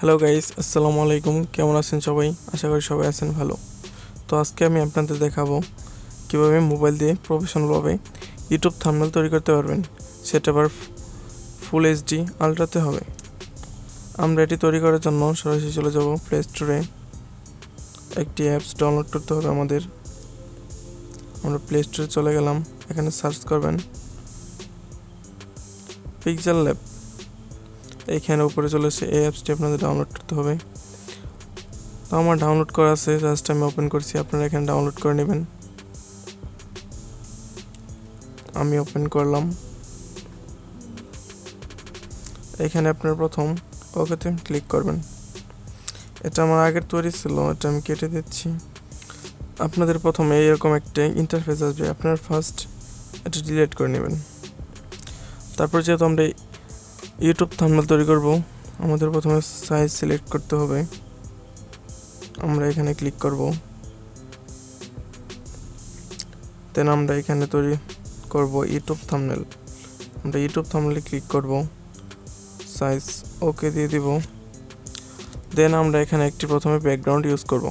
Hello guys, আসসালামু আলাইকুম। কেমন আছেন সবাই? আশা করি সবাই আছেন ভালো। তো আজকে আমি আপনাদের দেখাবো কিভাবে মোবাইল দিয়ে প্রফেশনালভাবে ইউটিউব থাম্বনেল তৈরি করতে পারবেন, সেটা আবার ফুল এইচডি আলট্রাতে হবে। আমরা এটি তৈরি করার জন্য সরাসরি চলে যাব প্লে স্টোরে। একটি অ্যাপস ডাউনলোড করতে হবে আমাদের। আমরা প্লে স্টোরে চলে গেলাম, এখানে সার্চ করবেন পিক্সেল ল্যাব। এইখানে উপরে চলে এসে এই অ্যাপসটি আপনাদের ডাউনলোড করতে হবে। তো আমার ডাউনলোড করা আছে, জাস্ট আমি ওপেন করছি, আপনারা এখানে ডাউনলোড করে নেবেন। আমি ওপেন করলাম। এখানে আপনার প্রথম ওকেতে ক্লিক করবেন। এটা আমার আগের তৈরি ছিল, এটা আমি কেটে দিচ্ছি। আপনাদের প্রথমে এরকম একটা ইন্টারফেস আসবে, আপনার ফার্স্ট এটা ডিলিট করে নেবেন। তারপর যেহেতু আমরা ইউটিউব থাম্বনেল তৈরি করব, আমাদের প্রথমে সাইজ সিলেক্ট করতে হবে। আমরা এখানে ক্লিক করব, দেন আমরা এখানে তৈরি করব ইউটিউব থাম্বনেল। আমরা ইউটিউব থাম্বনেলে ক্লিক করব, সাইজ ওকে দিয়ে দিব। দেন আমরা এখানে একটি প্রথমে ব্যাকগ্রাউন্ড ইউজ করব।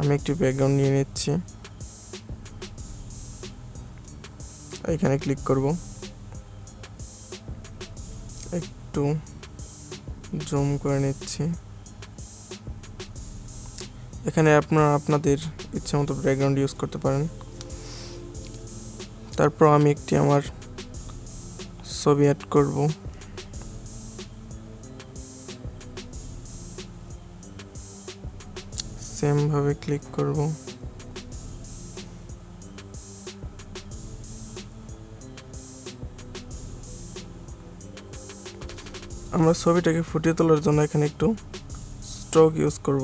আমি একটি ব্যাকগ্রাউন্ড নিয়ে নিচ্ছি, এখানে ক্লিক করব, একটু জুম করে নিচ্ছি। এখানে আপনারা আপনাদের ইচ্ছা মতো ব্যাকগ্রাউন্ড ইউজ করতে পারেন। তারপর আমি একটি আমার ছবি অ্যাড করব। সেম ভাবে ক্লিক করব। আমরা ছবিটাকে ফুটিয়ে তোলার জন্য এখানে একটু স্ট্রোক ইউজ করব।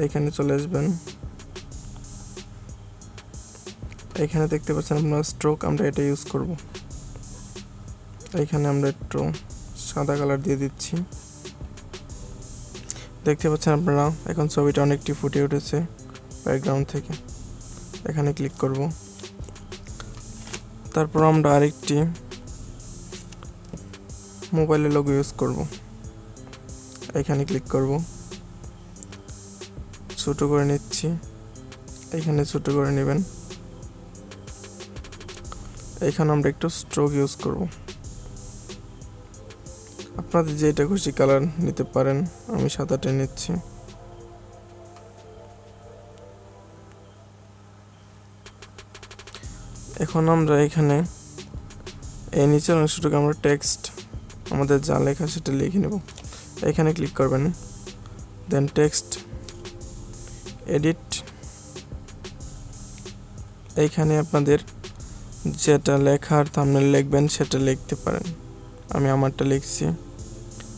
এখানে চলে আসবেন, এখানে দেখতে পাচ্ছেন আপনারা স্ট্রোক, আমরা এটা ইউজ করব। এখানে আমরা একটু সাদা কালার দিয়ে দিচ্ছি। দেখতে পাচ্ছেন আপনারা এখন ছবিটা অনেকটি ফুটে উঠেছে ব্যাকগ্রাউন্ড থেকে। এখানে ক্লিক করব। তারপর আমরা আরেকটি মোবাইলের লোগো ইউজ করব। এখানে ক্লিক করব, ছোট করে নিচ্ছি, এখানে ছোট করে নেবেন। এখানে আমরা একটু স্ট্রোক ইউজ করব। আপনাদের যেটা খুশি কালার নিতে পারেন, আমি সাদাটা নিচ্ছি। এখন আমরা এখানে এই নিচের অংশটুকু আমরা টেক্সট, আমাদের যা লেখা সেটা লিখে নেব। এখানে ক্লিক করবেন, দেন টেক্সট এডিট। এইখানে আপনাদের যেটা লেখার থাম্বনেল লিখবেন সেটা লিখতে পারেন। আমি আমারটা লিখছি,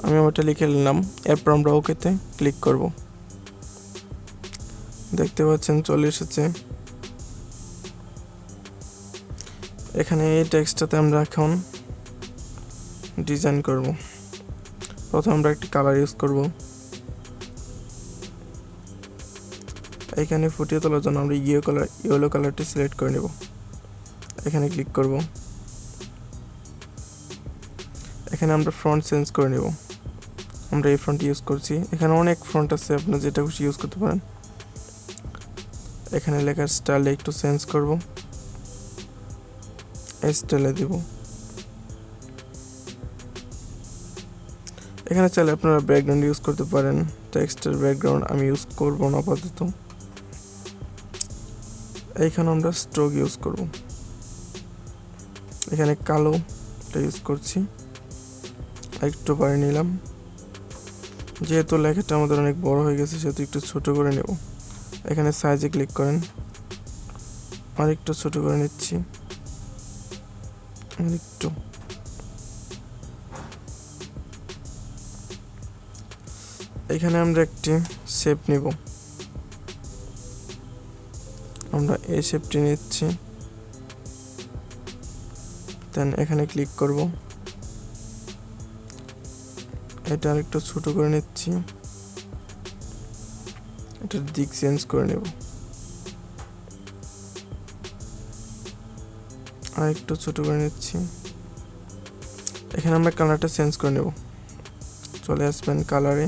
আমি আমারটা লিখে নিলাম। এরপর আমরা ওকেতে ক্লিক করব। দেখতে পাচ্ছেন চলে এসেছে। এখানে এই টেক্সটটাতে আমরা এখন ডিজাইন করব। প্রথমে আমরা একটি কালার ইউজ করব। এখানে ফুটিয়ে তোলার জন্য আমরা ইয়েলো কালারটি সিলেক্ট করে নেব। এখানে ক্লিক করব। এখানে আমরা ফন্ট চেঞ্জ করে নেব। আমরা এই ফন্ট ইউজ করছি, এখানে অনেক ফন্ট আছে, আপনারা যেটা খুশি ইউজ করতে পারেন। এখানে লেখার স্টাইল একটু চেঞ্জ করব, এই স্টাইলে দিব। এখানে চাইলে আপনারা ব্যাকগ্রাউন্ড ইউজ করতে পারেন। টেক্সটের ব্যাকগ্রাউন্ড আমি ইউজ করব না আপাতত। এইখানে আমরা স্ট্রোক ইউজ করব। এখানে কালোটা ইউজ করছি, একটু বাড়িয়ে নিলাম। যেহেতু লেখাটা আমাদের অনেক বড় হয়ে গেছে, সেহেতু একটু ছোট করে নেব। এখানে সাইজে ক্লিক করেন, আর একটু ছোট করে নিচ্ছি, একটু। এখানে আমরা একটি শেপ নেব, আমরা এই শেপটি নিচ্ছি। দেন এখানে ক্লিক করব, এটা আরেকটু ছোট করে নিচ্ছি, এটার দিক চেঞ্জ করে নেব। আর একটু ছোট করে নিচ্ছি। এখানে আমরা কালারটা চেঞ্জ করে নেব। চলে আসবেন কালারে,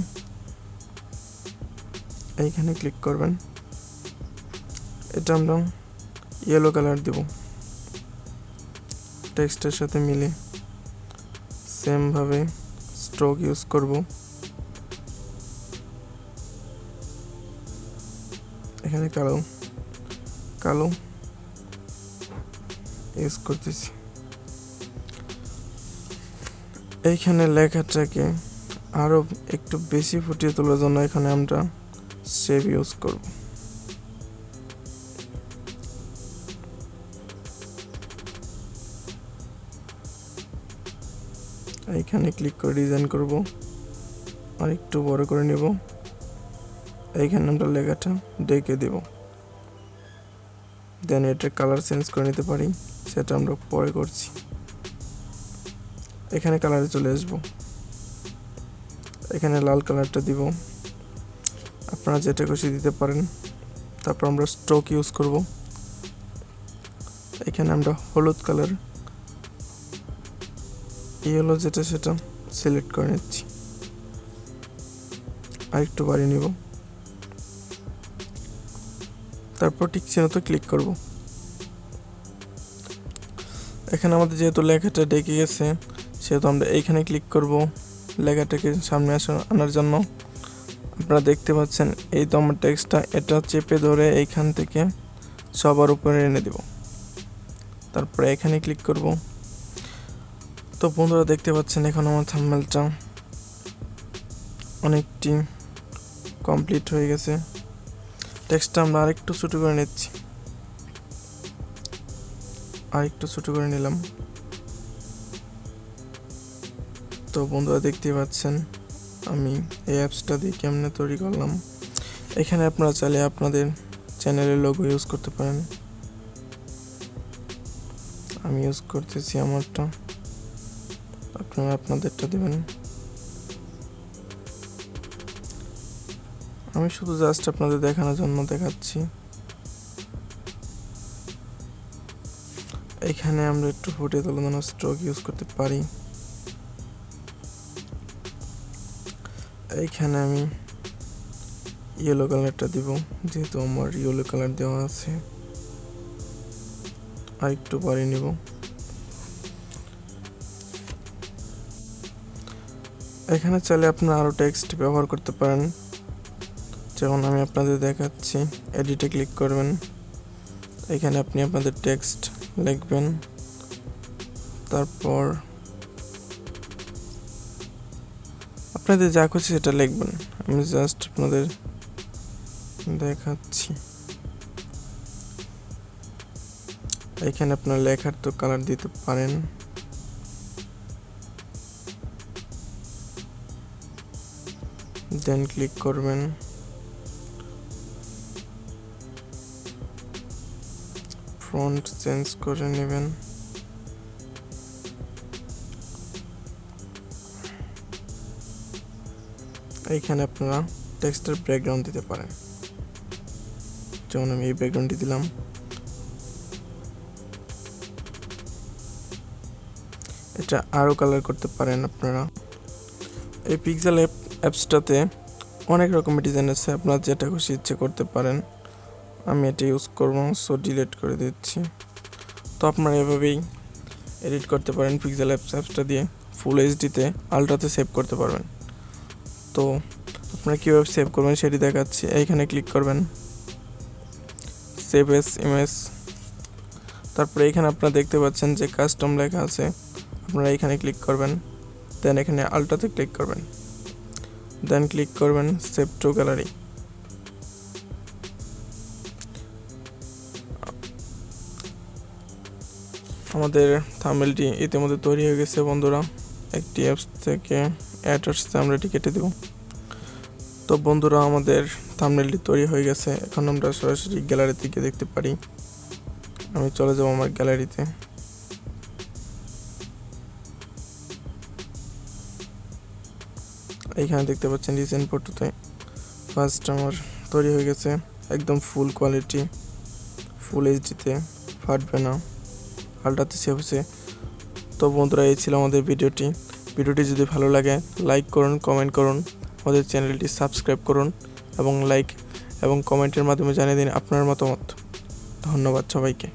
এইখানে ক্লিক করবেন। এটা আমরা ইয়েলো কালার দেব টেক্সটের সাথে মিলে। সেম ভাবে স্ট্রোক ইউজ করব। এখানে কালো কালো ইউজ করতেছি। এইখানে লেখাটাকে আরো একটু বেশি ফুটিয়ে তোলার জন্য এখানে আমরা শেপ ইউজ করব। এইখানে ক্লিক করে ডিজাইন করব, আর একটু বড় করে নেব। এইখানে আমরা লেখাটা ডেকে দেব। দেন এটার কালার চেঞ্জ করে নিতে পারি, সেটা আমরা পরে করছি। এখানে কালারে চলে আসব, এখানে লাল কালারটা দিব, আপনারা যেটা খুশি দিতে পারেন। তারপর আমরা স্ট্রোক ইউজ করব। এখানে আমরা হলুদ কালার, ইয়েলো যেটা সেটা সিলেক্ট করে নিচ্ছি, আর একটু বাড়িয়ে নিব। তারপর ঠিক চিহ্নতে ক্লিক করব। এখানে আমাদের যেহেতু লেখাটা ডেকে গেছে, সেহেতু আমরা এইখানে ক্লিক করব লেখাটাকে সামনে আনার জন্য। আপনারা দেখতে পাচ্ছেন এই তো আমার টেক্সটটা, এটা চেপে ধরে এইখান থেকে সবার উপরে এনে দেব। তারপরে এখানে ক্লিক করব। তো বন্ধুরা দেখতে পাচ্ছেন এখন আমার থাম্বনেলটা অনেকটি কমপ্লিট হয়ে গেছে। টেক্সটটা আমরা আরেকটু ছোট করে নিচ্ছি, আরেকটু ছোট করে নিলাম। তো বন্ধুরা দেখতে পাচ্ছেন আমি এই অ্যাপসটা দিয়ে কেমনে তৈরি করলাম। এখানে আপনারা চাইলে আপনাদের চ্যানেলের লোগো ইউজ করতে পারেন। আমি ইউজ করতেছি আমারটা, আপনারা আপনাদেরটা দেবেন। আমি শুধু জাস্ট আপনাদের দেখানোর জন্য দেখাচ্ছি। এখানে আমরা একটু ফুটিয়ে তোলার জন্য স্ট্রোক ইউজ করতে পারি। এইখানে আমি ইয়েলো কালারটা দিব, যেহেতু আমার ইয়েলো কালার দেওয়া আছে। আর একটু বাড়িয়ে নিব। এখানে চাইলে আপনারা আরো টেক্সট ব্যবহার করতে পারেন, যেমন আমি আপনাদের দেখাচ্ছি। এডিটে ক্লিক করবেন, এখানে আপনি আপনাদের টেক্সট লিখবেন। তারপর আপনাদের যা খুশি সেটা লিখবেন। আমি জাস্ট আপনাদের দেখাচ্ছি। এখানে আপনার লেখার তো কালার দিতে পারেন। দেন ক্লিক করবেন, ফন্ট চেঞ্জ করে নেবেন। এইখানে আপনারা টেক্সটের ব্যাকগ্রাউন্ড দিতে পারেন, যেমন আমি এই ব্যাকগ্রাউন্ডটি দিলাম। এটা আরো কালার করতে পারেন আপনারা। এই পিক্সেল অ্যাপসটাতে অনেক রকমের ডিজাইন আছে, আপনারা যেটা খুশি ইচ্ছে করতে পারেন। আমি এটা ইউজ করব, সো ডিলিট করে দিচ্ছি। তো আপনারা এভাবেই এডিট করতে পারেন পিক্সেল অ্যাপসটা দিয়ে। ফুল এইচডিতে আলট্রাতে সেভ করতে পারবেন। তো আপনারা কীভাবে সেভ করবেন সেটি দেখাচ্ছি। এইখানে ক্লিক করবেন, সেভ এস ইমেজ। তারপরে এখানে আপনারা দেখতে পাচ্ছেন যে কাস্টম লেখা আছে, আপনারা এখানে ক্লিক করবেন। দেন এখানে আলট্রাতে ক্লিক করবেন, দেন ক্লিক করবেন সেভ টু গ্যালারি। আমাদের থাম্বনেলটি ইতিমধ্যে তৈরি হয়ে গেছে বন্ধুরা। একটি অ্যাপস থেকে অ্যাড আসছে, আমরা এটি কেটে দেব। তো বন্ধুরা আমাদের থাম্বনেলটি তৈরি হয়ে গেছে। এখন আমরা সরাসরি গ্যালারি থেকে দেখতে পারি। আমি চলে যাব আমার গ্যালারিতে। এইখানে দেখতে পাচ্ছেন রিসেন্ট ফটোতে ফার্স্ট আমার তৈরি হয়ে গেছে, একদম ফুল কোয়ালিটি, ফুল এইচডিতে, ফাটবে না। আলট্রাতে সেভ হয়েছে। তো বন্ধুরা, এই ছিল আমাদের ভিডিওটি যদি ভালো লাগে লাইক করুন, কমেন্ট করুন, আমাদের চ্যানেলটি সাবস্ক্রাইব করুন এবং লাইক এবং কমেন্টের মাধ্যমে জানিয়ে দিন আপনার মতামত। ধন্যবাদ সবাইকে।